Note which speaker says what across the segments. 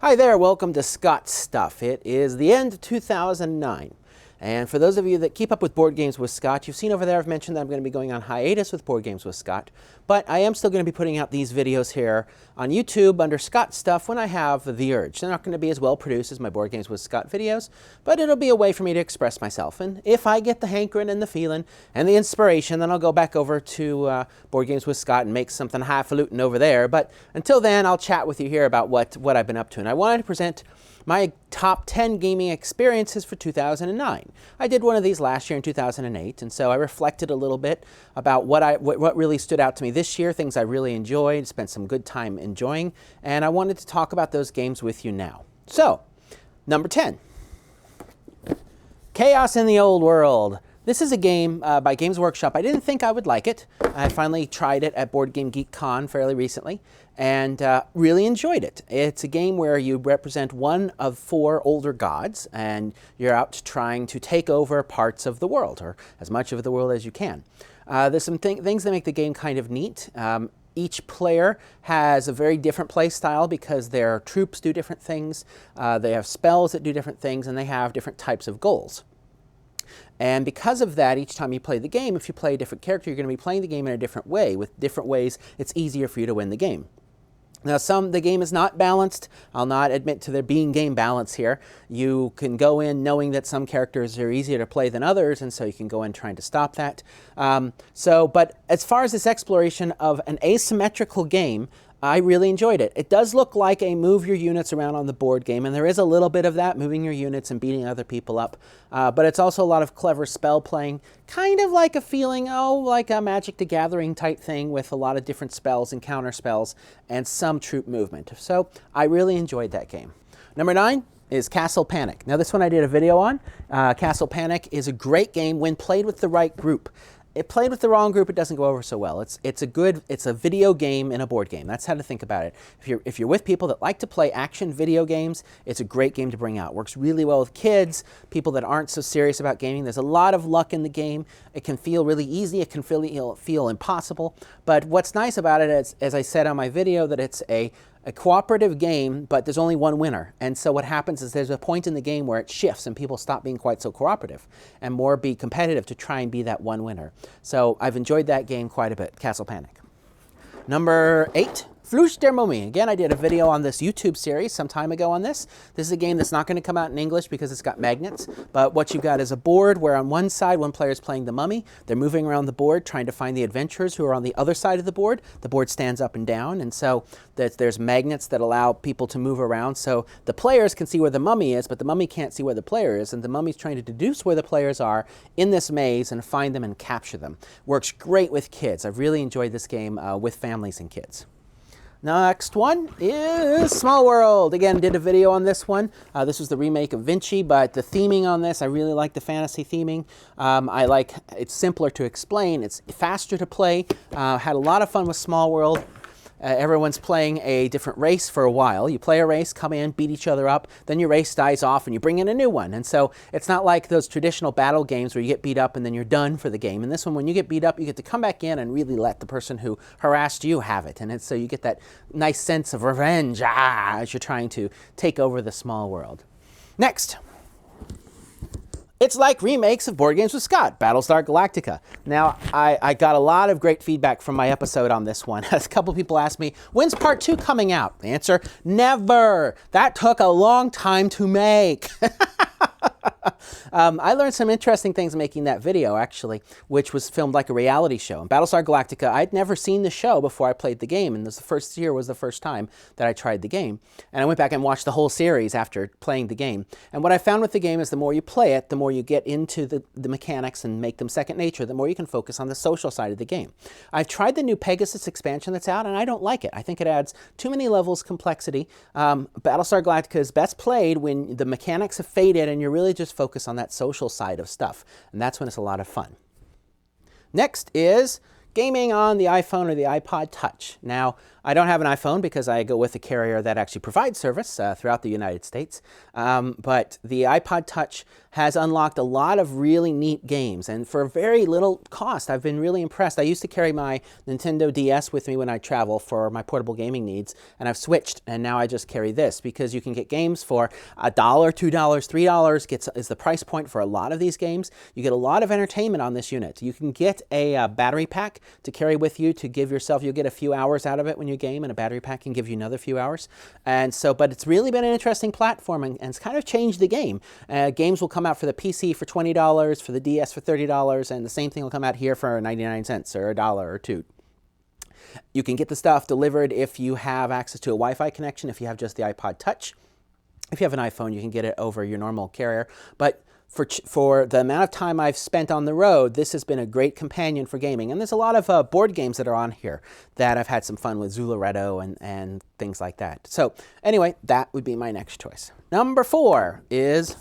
Speaker 1: Hi there, welcome to Scott Stuff. It is the end of 2009. And for those of you that keep up with Board Games with Scott, you've seen over there I've mentioned that I'm going to be going on hiatus with Board Games with Scott. But I am still going to be putting out these videos here on YouTube under Scott Stuff when I have the urge. They're not going to be as well produced as my Board Games with Scott videos, but it'll be a way for me to express myself. And if I get the hankering and the feeling and the inspiration, then I'll go back over to Board Games with Scott and make something highfalutin over there. But until then, I'll chat with you here about what I've been up to. And I wanted to present my top 10 gaming experiences for 2009. I did one of these last year in 2008, and so I reflected a little bit about what really stood out to me this year, things I really enjoyed, spent some good time enjoying, and I wanted to talk about those games with you now. So, number 10, Chaos in the Old World. This is a game by Games Workshop. I didn't think I would like it. I finally tried it at Board Game Geek Con fairly recently and really enjoyed it. It's a game where you represent one of 4 older gods and you're out trying to take over parts of the world, or as much of the world as you can. There's some things that make the game kind of neat. Each player has a very different play style because their troops do different things, they have spells that do different things, and they have different types of goals. And because of that, each time you play the game, if you play a different character, you're going to be playing the game in a different way. With different ways, it's easier for you to win the game. Now, the game is not balanced. I'll not admit to there being game balance here. You can go in knowing that some characters are easier to play than others, and so you can go in trying to stop that. But as far as this exploration of an asymmetrical game, I really enjoyed it. It does look like a move your units around on the board game, and there is a little bit of that, moving your units and beating other people up. But it's also a lot of clever spell playing, kind of like a feeling, like a Magic the Gathering type thing with a lot of different spells and counter spells and some troop movement. So I really enjoyed that game. Number 9 is Castle Panic. Now this one I did a video on. Castle Panic is a great game when played with the right group. It played with the wrong group, it doesn't go over so well. It's a video game in a board game. That's how to think about it. If you're with people that like to play action video games, it's a great game to bring out. It works really well with kids, people that aren't so serious about gaming. There's a lot of luck in the game. It can feel really easy. It can feel impossible. But what's nice about it is, as I said on my video, that it's a cooperative game, but there's only one winner. And so what happens is there's a point in the game where it shifts and people stop being quite so cooperative and more be competitive to try and be that one winner. So I've enjoyed that game quite a bit, Castle Panic. Number 8, Ruched Dare Me. Again, I did a video on this YouTube series some time ago on this. This is a game that's not going to come out in English because it's got magnets, but what you've got is a board where on one side, one player is playing the mummy. They're moving around the board trying to find the adventurers who are on the other side of the board. The board stands up and down, and so there's magnets that allow people to move around. So the players can see where the mummy is, but the mummy can't see where the player is, and the mummy's trying to deduce where the players are in this maze and find them and capture them. Works great with kids. I've really enjoyed this game with families and kids. Next one is Small World. Again, did a video on this one. This was the remake of Vinci, but the theming on this, I really like the fantasy theming. It's simpler to explain. It's faster to play. Had a lot of fun with Small World. Everyone's playing a different race for a while. You play a race, come in, beat each other up, then your race dies off and you bring in a new one. And so it's not like those traditional battle games where you get beat up and then you're done for the game. In this one, when you get beat up, you get to come back in and really let the person who harassed you have it. And so you get that nice sense of revenge as you're trying to take over the small world. Next. It's like remakes of Board Games with Scott, Battlestar Galactica. Now, I got a lot of great feedback from my episode on this one. A couple people asked me, when's part 2 coming out? The answer, never. That took a long time to make. I learned some interesting things making that video, actually, which was filmed like a reality show. In Battlestar Galactica, I'd never seen the show before I played the game, and the first year was the first time that I tried the game. And I went back and watched the whole series after playing the game. And what I found with the game is the more you play it, the more you get into the mechanics and make them second nature, the more you can focus on the social side of the game. I've tried the new Pegasus expansion that's out, and I don't like it. I think it adds too many levels complexity. Battlestar Galactica is best played when the mechanics have faded and you're really just focused on that social side of stuff. And that's when it's a lot of fun. Next is gaming on the iPhone or the iPod Touch. Now, I don't have an iPhone because I go with a carrier that actually provides service throughout the United States. But the iPod Touch has unlocked a lot of really neat games, and for very little cost. I've been really impressed. I used to carry my Nintendo DS with me when I travel for my portable gaming needs, and I've switched, and now I just carry this because you can get games for $1, $2, $3 is the price point for a lot of these games. You get a lot of entertainment on this unit. You can get a battery pack to carry with you to give yourself, you'll get a few hours out of it when you game, and a battery pack can give you another few hours. And so, but it's really been an interesting platform, and it's kind of changed the game. Games will come out for the PC for $20, for the DS for $30, and the same thing will come out here for 99 cents or $1 or $2. You can get the stuff delivered if you have access to a Wi-Fi connection, if you have just the iPod Touch. If you have an iPhone, you can get it over your normal carrier. But for the amount of time I've spent on the road, this has been a great companion for gaming. And there's a lot of board games that are on here that I've had some fun with, Zularetto and things like that. So anyway, that would be my next choice. Number 4 is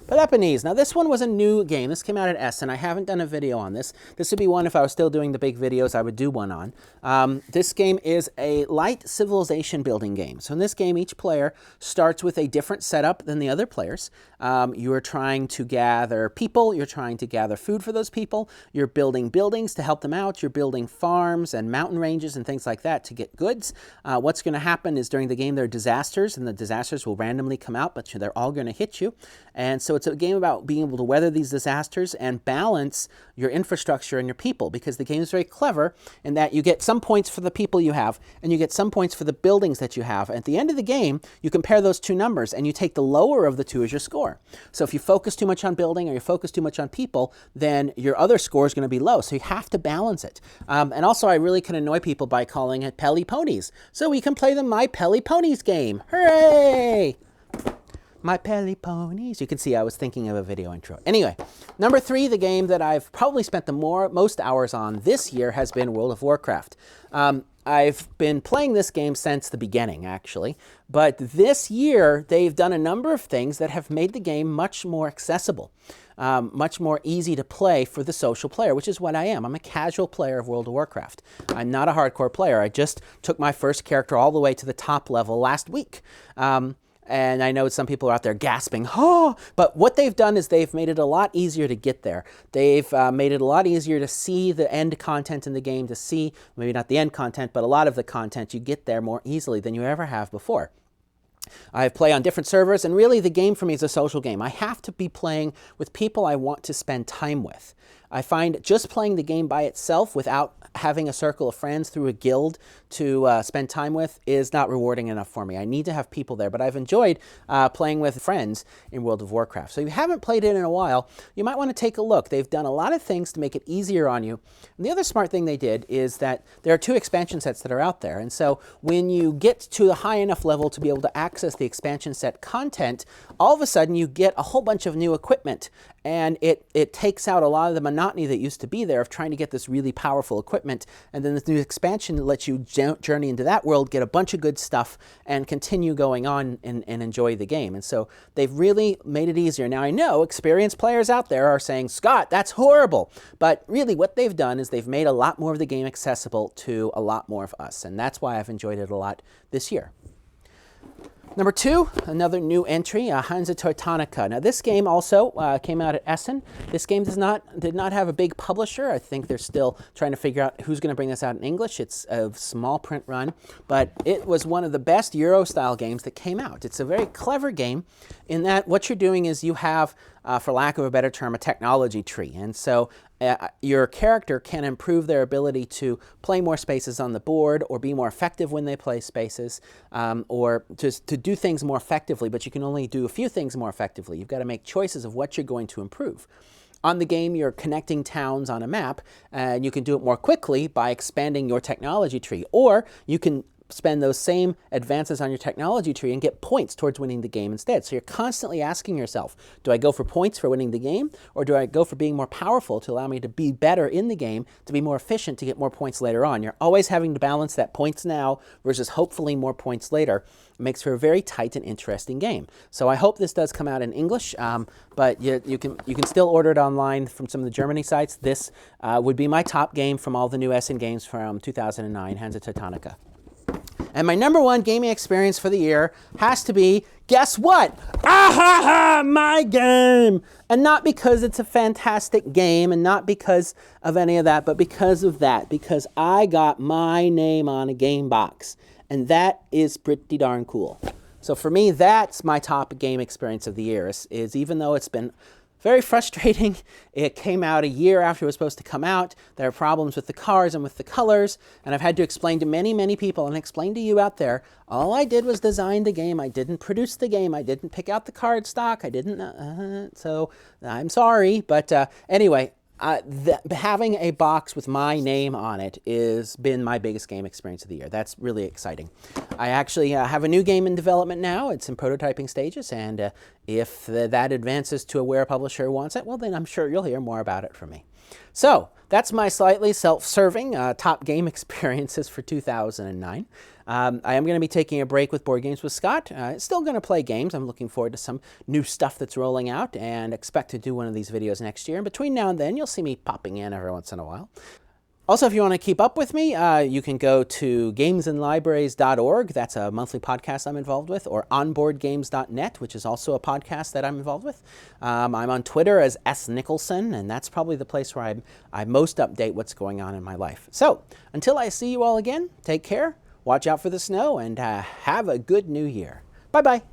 Speaker 1: Peloponnese. Now this one was a new game. This came out at Essen. I haven't done a video on this. This would be one, if I was still doing the big videos, I would do one on. This game is a light civilization building game. So in this game, each player starts with a different setup than the other players. You are trying to gather people. You're trying to gather food for those people. You're building buildings to help them out. You're building farms and mountain ranges and things like that to get goods. What's going to happen is during the game there are disasters, and the disasters will randomly come out, but they're all going to hit you. And so it's a game about being able to weather these disasters and balance your infrastructure and your people, because the game is very clever in that you get some points for the people you have, and you get some points for the buildings that you have. At the end of the game, you compare those two numbers, and you take the lower of the two as your score. So if you focus too much on building or you focus too much on people, then your other score is going to be low. So you have to balance it. And also, I really can annoy people by calling it Pelly Ponies. So we can play the My Pelly Ponies game. Hooray! My Pelly Ponies. You can see I was thinking of a video intro. Anyway, number 3, the game that I've probably spent the most hours on this year has been World of Warcraft. I've been playing this game since the beginning, actually, but this year they've done a number of things that have made the game much more accessible, much more easy to play for the social player, which is what I am. I'm a casual player of World of Warcraft. I'm not a hardcore player. I just took my first character all the way to the top level last week. And I know some people are out there gasping, oh, but what they've done is they've made it a lot easier to get there. They've made it a lot easier to see the end content in the game, to see, maybe not the end content, but a lot of the content you get there more easily than you ever have before. I play on different servers, and really the game for me is a social game. I have to be playing with people I want to spend time with. I find just playing the game by itself without having a circle of friends through a guild to spend time with is not rewarding enough for me. I need to have people there, but I've enjoyed playing with friends in World of Warcraft. So if you haven't played it in a while, you might want to take a look. They've done a lot of things to make it easier on you. And the other smart thing they did is that there are 2 expansion sets that are out there. And so when you get to a high enough level to be able to access the expansion set content, all of a sudden you get a whole bunch of new equipment. And it takes out a lot of the monotony that used to be there of trying to get this really powerful equipment. And then this new expansion lets you journey into that world, get a bunch of good stuff, and continue going on and enjoy the game. And so they've really made it easier. Now I know experienced players out there are saying, Scott, that's horrible. But really what they've done is they've made a lot more of the game accessible to a lot more of us. And that's why I've enjoyed it a lot this year. Number 2, another new entry, Toy Tonika. Now this game also came out at Essen. This game did not have a big publisher. I think they're still trying to figure out who's going to bring this out in English. It's a small print run, but it was one of the best Euro-style games that came out. It's a very clever game in that what you're doing is you have, for lack of a better term, a technology tree. And so your character can improve their ability to play more spaces on the board, or be more effective when they play spaces, or just to do things more effectively, but you can only do a few things more effectively. You've got to make choices of what you're going to improve. On the game, you're connecting towns on a map, and you can do it more quickly by expanding your technology tree, or you can spend those same advances on your technology tree and get points towards winning the game instead. So you're constantly asking yourself, do I go for points for winning the game, or do I go for being more powerful to allow me to be better in the game, to be more efficient, to get more points later on? You're always having to balance that points now versus hopefully more points later. It makes for a very tight and interesting game. So I hope this does come out in English, but you can still order it online from some of the Germany sites. This would be my top game from all the new Essen games from 2009, Hansa Toy Tonika. And my number one gaming experience for the year has to be, guess what? My game! And not because it's a fantastic game and not because of any of that, but because of that. Because I got my name on a game box. And that is pretty darn cool. So for me, that's my top game experience of the year, is even though it's been very frustrating. It came out a year after it was supposed to come out. There are problems with the cars and with the colors, and I've had to explain to many, many people and explain to you out there, all I did was design the game. I didn't produce the game. I didn't pick out the card stock. I didn't, so I'm sorry. But anyway, having a box with my name on it has been my biggest game experience of the year. That's really exciting. I actually have a new game in development now. It's in prototyping stages, and if that advances to where a publisher wants it, well, then I'm sure you'll hear more about it from me. So that's my slightly self-serving top game experiences for 2009. I am going to be taking a break with Board Games with Scott. Still going to play games. I'm looking forward to some new stuff that's rolling out and expect to do one of these videos next year. And between now and then, you'll see me popping in every once in a while. Also, if you want to keep up with me, you can go to gamesandlibraries.org. That's a monthly podcast I'm involved with, or onboardgames.net, which is also a podcast that I'm involved with. I'm on Twitter as S. Nicholson, and that's probably the place where I most update what's going on in my life. So, until I see you all again, take care, watch out for the snow, and have a good new year. Bye-bye.